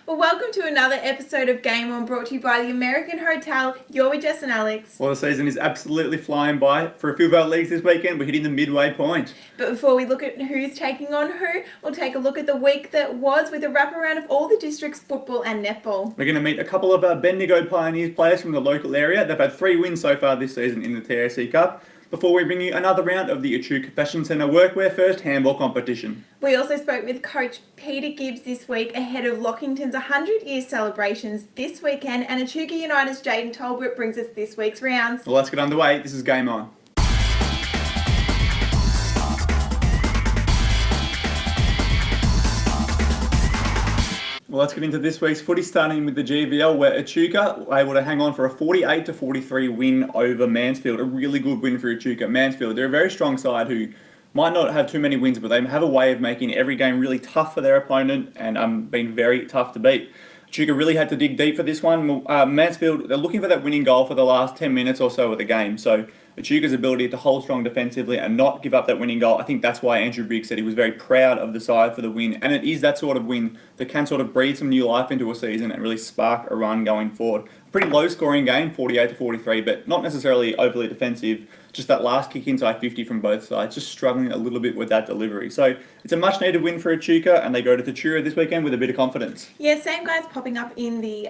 Well, welcome to another episode of Game On, brought to you by the American Hotel. You're with Jess and Alex. Well, the season is absolutely flying by. For a few of our leagues this weekend, we're hitting the midway point. But before we look at who's taking on who, we'll take a look at the week that was with a wraparound of all the districts' football and netball. We're going to meet a couple of Bendigo Pioneers players from the local area. They've had 3 wins so far this season in the TAC Cup. Before we bring you another round of the Echuca Fashion Centre Workwear First handball competition. We also spoke with coach Peter Gibbs this week ahead of Lockington's 100-year celebrations this weekend, and Echuca United's Jaden Tolbert brings us this week's rounds. Well, let's get underway. This is Game On. Well, let's get into this week's footy, starting with the GVL, where Echuca were able to hang on for a 48-43 win over Mansfield. A really good win for Echuca. Mansfield, they're a very strong side who might not have too many wins, but they have a way of making every game really tough for their opponent and been very tough to beat. Echuca really had to dig deep for this one. Mansfield, they're looking for that winning goal for the last 10 minutes or so of the game. So Echuca's ability to hold strong defensively and not give up that winning goal, I think that's why Andrew Briggs said he was very proud of the side for the win. And it is that sort of win that can sort of breathe some new life into a season and really spark a run going forward. Pretty low scoring game, 48-43, but not necessarily overly defensive. Just that last kick inside 50 from both sides, just struggling a little bit with that delivery. So it's a much needed win for Echuca, and they go to Tatura this weekend with a bit of confidence. Yeah, same guys popping up in the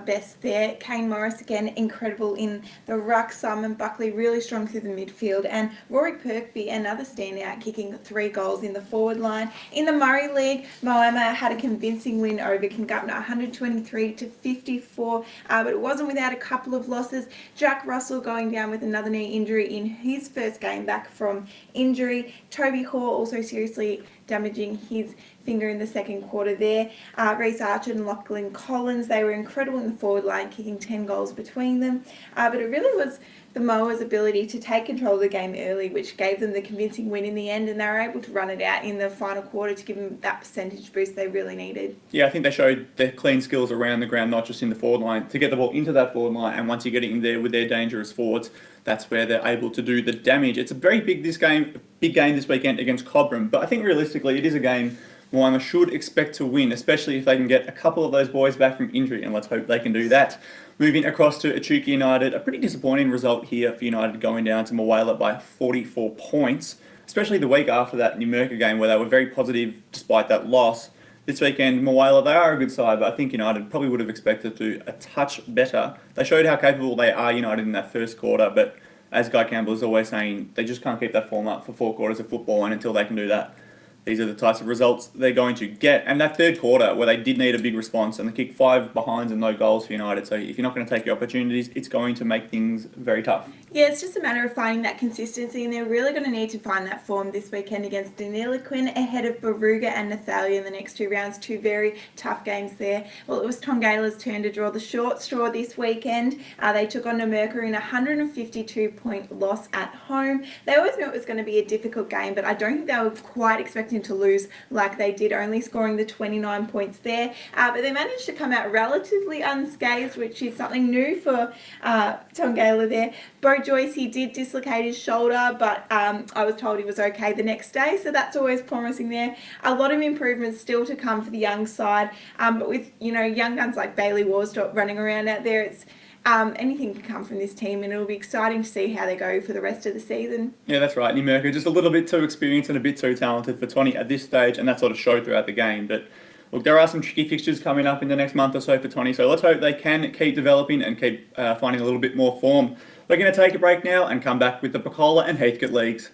best there. Kane Morris again, incredible in the ruck. Simon Buckley really strong through the midfield, and Rory Perkby, another standout, kicking 3 goals in the forward line. In the Murray League, Moama had a convincing win over Kingupna, 123-54, but it wasn't without a couple of losses. Jack Russell going down with another knee injury in his first game back from injury. Toby Hall also seriously damaging his finger in the second quarter there. Reece Archer and Lachlan Collins, they were incredible in the forward line, kicking 10 goals between them. But it really was the Moa's ability to take control of the game early, which gave them the convincing win in the end, and they were able to run it out in the final quarter to give them that percentage boost they really needed. Yeah, I think they showed their clean skills around the ground, not just in the forward line, to get the ball into that forward line, and once you get it in there with their dangerous forwards, that's where they're able to do the damage. It's a very big game this weekend against Cobram, but I think realistically it is a game Moama should expect to win, especially if they can get a couple of those boys back from injury, and let's hope they can do that. Moving across to Echuca United, a pretty disappointing result here for United, going down to Moala by 44 points, especially the week after that Numurkah game where they were very positive despite that loss. This weekend, Moala, they are a good side, but I think United probably would have expected to a touch better. They showed how capable they are, United, in that first quarter, but as Guy Campbell is always saying, they just can't keep that form up for 4 quarters of football, and until they can do that, these are the types of results they're going to get. And that third quarter, where they did need a big response, and they kicked 5 behinds and no goals for United. So if you're not going to take your opportunities, it's going to make things very tough. Yeah, it's just a matter of finding that consistency, and they're really going to need to find that form this weekend against Deniliquin ahead of Baruga and Nathalia in the next 2 rounds. 2 very tough games there. Well, it was Tom Gaylor's turn to draw the short straw this weekend. They took on Numurkah in a 152-point loss at home. They always knew it was going to be a difficult game, but I don't think they were quite expecting to lose like they did, only scoring the 29 points there. But they managed to come out relatively unscathed, which is something new for Tom Gaylor there. Bo Joyce, he did dislocate his shoulder, but I was told he was okay the next day, so that's always promising there. A lot of improvements still to come for the young side, but with young guns like Bailey Warstop running around out there, it's anything can come from this team, and it'll be exciting to see how they go for the rest of the season. Yeah, that's right. Numurkah just a little bit too experienced and a bit too talented for 20 at this stage, and that sort of showed throughout the game. But look, there are some tricky fixtures coming up in the next month or so for 20, so let's hope they can keep developing and keep finding a little bit more form. We're going to take a break now and come back with the Pecola and Heathcote leagues.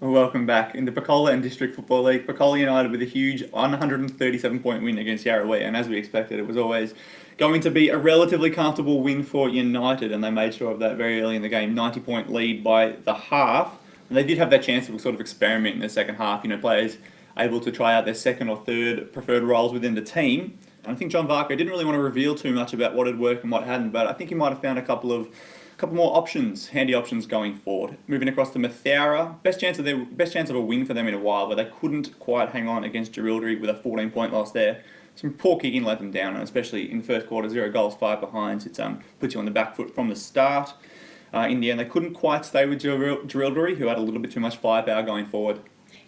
Welcome back. In the Pecola and District Football League, Pecola United with a huge 137-point win against Yarrawee, and as we expected, it was always going to be a relatively comfortable win for United, and they made sure of that very early in the game. 90-point lead by the half, and they did have that chance to sort of experiment in the second half. Players able to try out their second or third preferred roles within the team. And I think John Varco didn't really want to reveal too much about what had worked and what hadn't, but I think he might have found a couple more options, handy options going forward. Moving across to Mathaura, best chance of a win for them in a while, but they couldn't quite hang on against Jerilderie with a 14-point loss there. some poor kicking let them down, and especially in the first quarter, 0 goals, 5 behinds. It puts you on the back foot from the start. In the end, they couldn't quite stay with Drilldery, who had a little bit too much firepower going forward.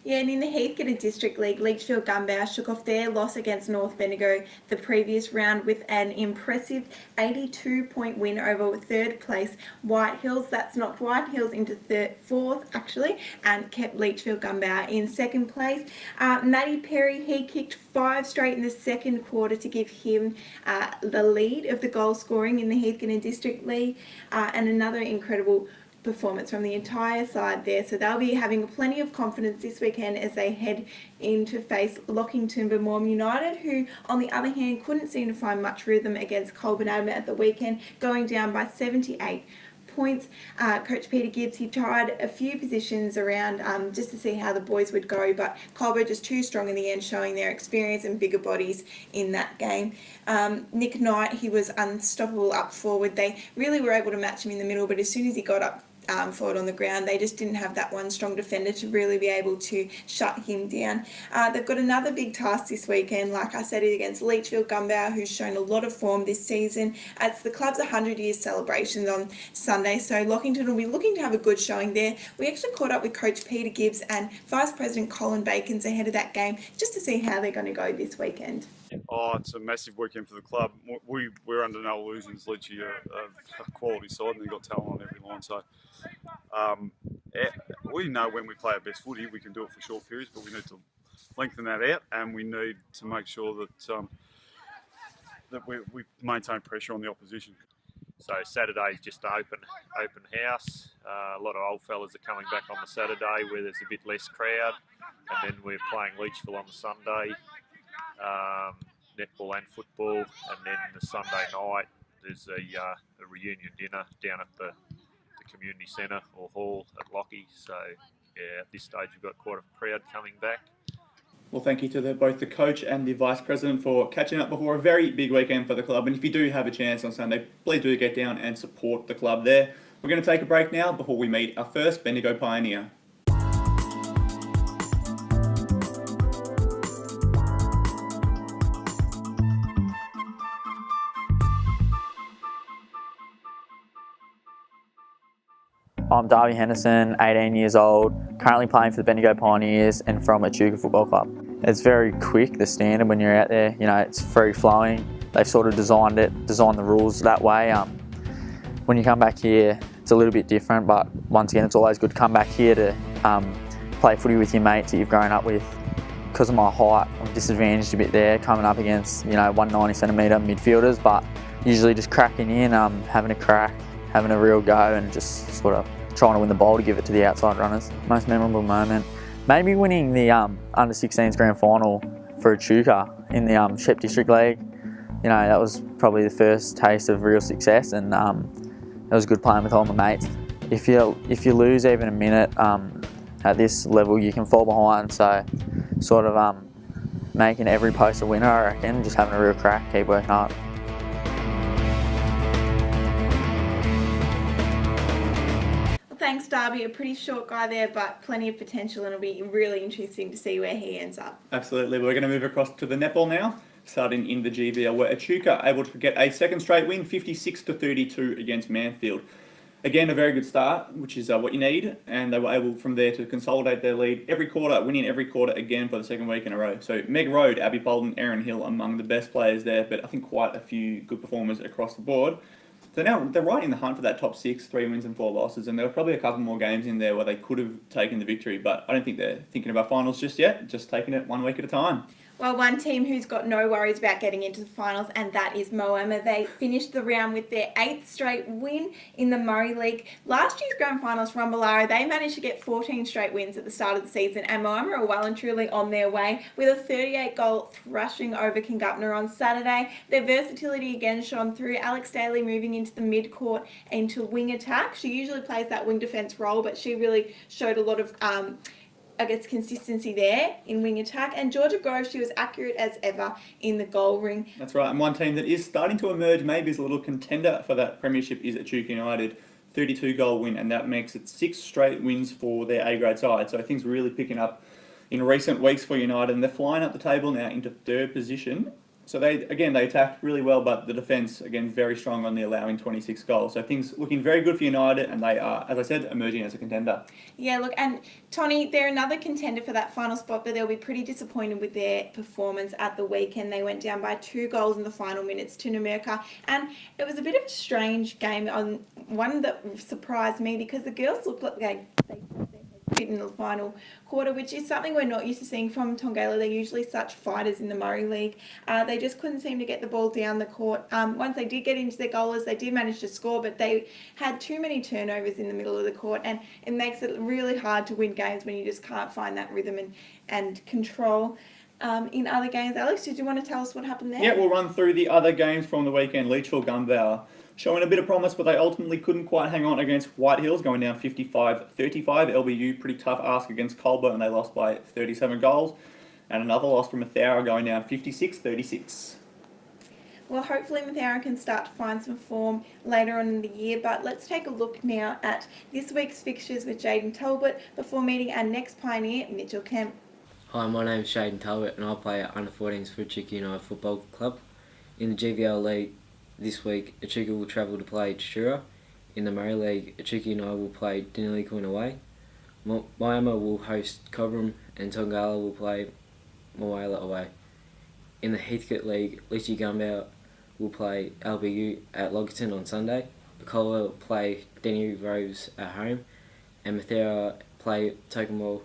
Yeah, and in the Heathcote District League, Leachfield-Gumbow shook off their loss against North Bendigo the previous round with an impressive 82-point win over third place White Hills. That's knocked White Hills into fourth, actually, and kept Leachfield-Gumbow in second place. Matty Perry, he kicked 5 straight in the second quarter to give him the lead of the goal scoring in the Heathcote District League, and another incredible performance from the entire side there. So they'll be having plenty of confidence this weekend as they head in to face Lockington-Bamawm United, who on the other hand couldn't seem to find much rhythm against Goulburn at the weekend, going down by 78 points. Coach Peter Gibbs, he tried a few positions around just to see how the boys would go, but Goulburn just too strong in the end, showing their experience and bigger bodies in that game. Nick Knight, he was unstoppable up forward. They really were able to match him in the middle, but as soon as he got up forward on the ground, they just didn't have that one strong defender to really be able to shut him down. They've got another big task this weekend, like I said, against Leachfield-Gumbow, who's shown a lot of form this season. It's the club's 100 years celebrations on Sunday, so Lockington will be looking to have a good showing there. We actually caught up with Coach Peter Gibbs and Vice President Colin Bacon ahead of that game, just to see how they're going to go this weekend. Oh, it's a massive weekend for the club. We're under no illusions. Leachy are a quality side, and they've got talent on every line. So we know when we play our best footy, we can do it for short periods, but we need to lengthen that out, and we need to make sure that that we maintain pressure on the opposition. So Saturday's just open house. A lot of old fellas are coming back on the Saturday where there's a bit less crowd, and then we're playing Leachville on the Sunday. Netball and football, and then the Sunday night there's a reunion dinner down at the community centre or hall at Lockie. So yeah, at this stage we've got quite a crowd coming back. Well, thank you to both the coach and the vice president for catching up before a very big weekend for the club. And if you do have a chance on Sunday, please do get down and support the club there. We're going to take a break now before we meet our first Bendigo Pioneer. I'm Darby Henderson, 18 years old, currently playing for the Bendigo Pioneers and from Echuca Football Club. It's very quick, the standard when you're out there, it's free flowing. They've sort of designed the rules that way. When you come back here, it's a little bit different, but once again, it's always good to come back here to play footy with your mates that you've grown up with. Because of my height, I'm disadvantaged a bit there, coming up against 190 centimetre midfielders, but usually just cracking in, having a crack, having a real go, and just sort of trying to win the ball to give it to the outside runners. Most memorable moment, maybe winning the under-16s grand final for Echuca in the Shep District League. That was probably the first taste of real success, and it was good playing with all my mates. If you lose even a minute at this level, you can fall behind. So sort of making every post a winner, I reckon. Just having a real crack, keep working hard. Thanks, Darby. A pretty short guy there, but plenty of potential, and it'll be really interesting to see where he ends up. Absolutely. We're going to move across to the netball now, starting in the GBL, where Echuca able to get a second straight win, 56-32 against Mansfield. Again, a very good start, which is what you need, and they were able from there to consolidate their lead every quarter, winning every quarter again for the second week in a row. So Meg Road, Abby Bolden, Erin Hill among the best players there, but I think quite a few good performers across the board. So now they're right in the hunt for that top 6, 3 wins and 4 losses, and there were probably a couple more games in there where they could have taken the victory, but I don't think they're thinking about finals just yet, just taking it 1 week at a time. Well, one team who's got no worries about getting into the finals, and that is Moama. They finished the round with their 8th straight win in the Murray League. Last year's grand finals from Ballara, they managed to get 14 straight wins at the start of the season, and Moama are well and truly on their way with a 38-goal thrashing over Kingupna on Saturday. Their versatility again shone through. Alex Daly moving into the mid-court into wing attack. She usually plays that wing defence role, but she really showed a lot of consistency there in wing attack. And Georgia Grove, she was accurate as ever in the goal ring. That's right, and one team that is starting to emerge, maybe as a little contender for that premiership, is Echuca United. 32-goal win, and that makes it 6 straight wins for their A-grade side. So things really picking up in recent weeks for United, and they're flying up the table now into 3rd position. So they attacked really well, but the defence, again, very strong on the allowing 26 goals. So things looking very good for United, and they are, as I said, emerging as a contender. Yeah, look, and Tony, they're another contender for that final spot, but they'll be pretty disappointed with their performance at the weekend. They went down by 2 goals in the final minutes to Echuca, and it was a bit of a strange game, one that surprised me because the girls looked like they fit in the final quarter, which is something we're not used to seeing from Tongala. They're usually such fighters in the Murray League. They just couldn't seem to get the ball down the court. Once they did get into their goalers, they did manage to score, but they had too many turnovers in the middle of the court, and it makes it really hard to win games when you just can't find that rhythm and control. In other games, Alex, did you want to tell us what happened there? Yeah, we'll run through the other games from the weekend. Leachville-Gunbower showing a bit of promise, but they ultimately couldn't quite hang on against White Hills, going down 55-35. LBU, pretty tough ask against Goulburn, and they lost by 37 goals. And another loss from Mathara, going down 56-36. Well, hopefully Mathara can start to find some form later on in the year, but let's take a look now at this week's fixtures with Jaden Talbot before meeting our next pioneer, Mitchell Kemp. Hi, my name is Jaden Talbot and I play at under-14s for Echuca United Football Club. In the GVL League this week, Echuca will travel to play Echuca. In the Murray League, Echuca United will play Dinnerly away. Miami will host Cobram and Tongala will play Moala away. In the Heathcote League, Leachy Gunbower will play LBU at Lockington on Sunday. Bacola will play Denny Rose at home, and Mathara play Tokemwell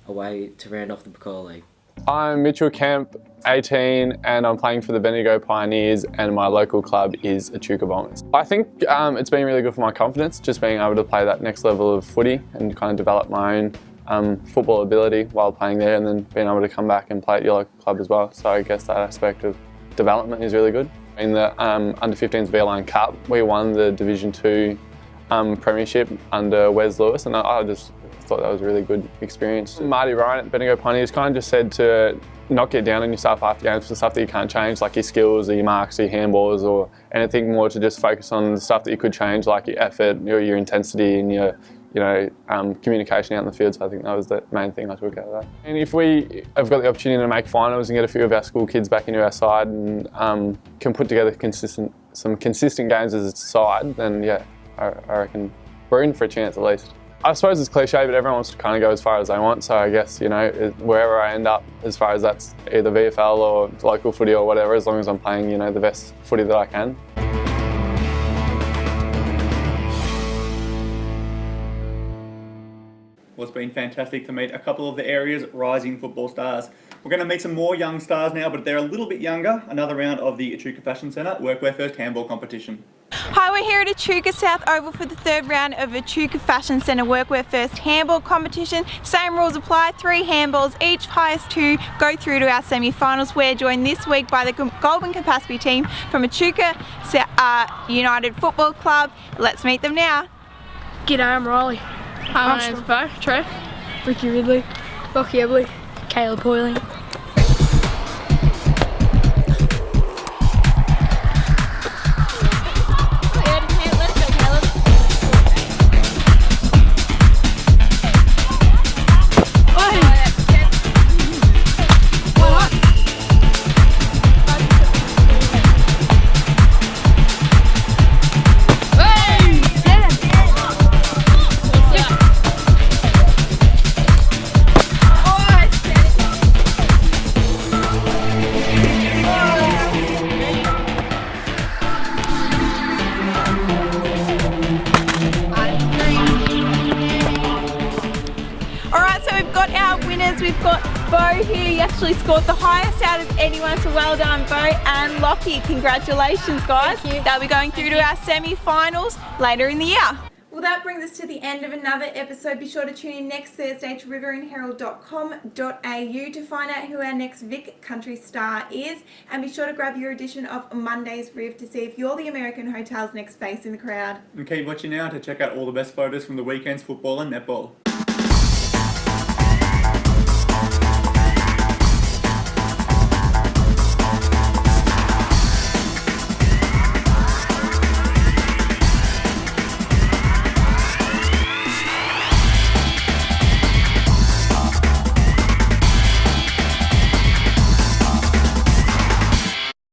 away to round off the Bacola League. I'm Mitchell Kemp, 18, and I'm playing for the Bendigo Pioneers, and my local club is Echuca Bombers. I think it's been really good for my confidence, just being able to play that next level of footy and kind of develop my own football ability while playing there, and then being able to come back and play at your local club as well. So I guess that aspect of development is really good. In the under-15s VLine Cup, we won the Division 2 premiership under Wes Lewis, and I just thought that was a really good experience. Marty Ryan at Bendigo Pioneers kind of just said to not get down on yourself after games for stuff that you can't change, like your skills or your marks or your handballs or anything, more to just focus on the stuff that you could change, like your effort, your intensity and your communication out in the field. So I think that was the main thing I took out of that. And if we have got the opportunity to make finals and get a few of our school kids back into our side and can put together some consistent games as a side, then yeah, I reckon we're in for a chance at least. I suppose it's cliche, but everyone wants to kind of go as far as they want. So I guess, wherever I end up, as far as that's either VFL or local footy or whatever, as long as I'm playing, the best footy that I can. Well, it's been fantastic to meet a couple of the area's rising football stars. We're going to meet some more young stars now, but they're a little bit younger. Another round of the Echuca Fashion Centre Workwear First handball competition. Hi, we're here at Echuca South Oval for the third round of Echuca Fashion Centre Workwear First handball competition. Same rules apply, 3 handballs each, highest 2 go through to our semi-finals. We're joined this week by the Goulburn Campaspe team from Echuca United Football Club. Let's meet them now. G'day, I'm Riley. Hi, my name's Bo, Trev, Ricky Ridley, Rocky Ebley, Caleb Hoyling. We've got Bo here. He actually scored the highest out of anyone, so well done, Bo. And Lockie, congratulations, guys. They'll be going through to our semi-finals later in the year. Well, that brings us to the end of another episode. Be sure to tune in next Thursday to riverineherald.com.au to find out who our next Vic Country star is. And be sure to grab your edition of Monday's Riv to see if you're the American Hotel's next face in the crowd. And keep watching now to check out all the best photos from the weekend's football and netball.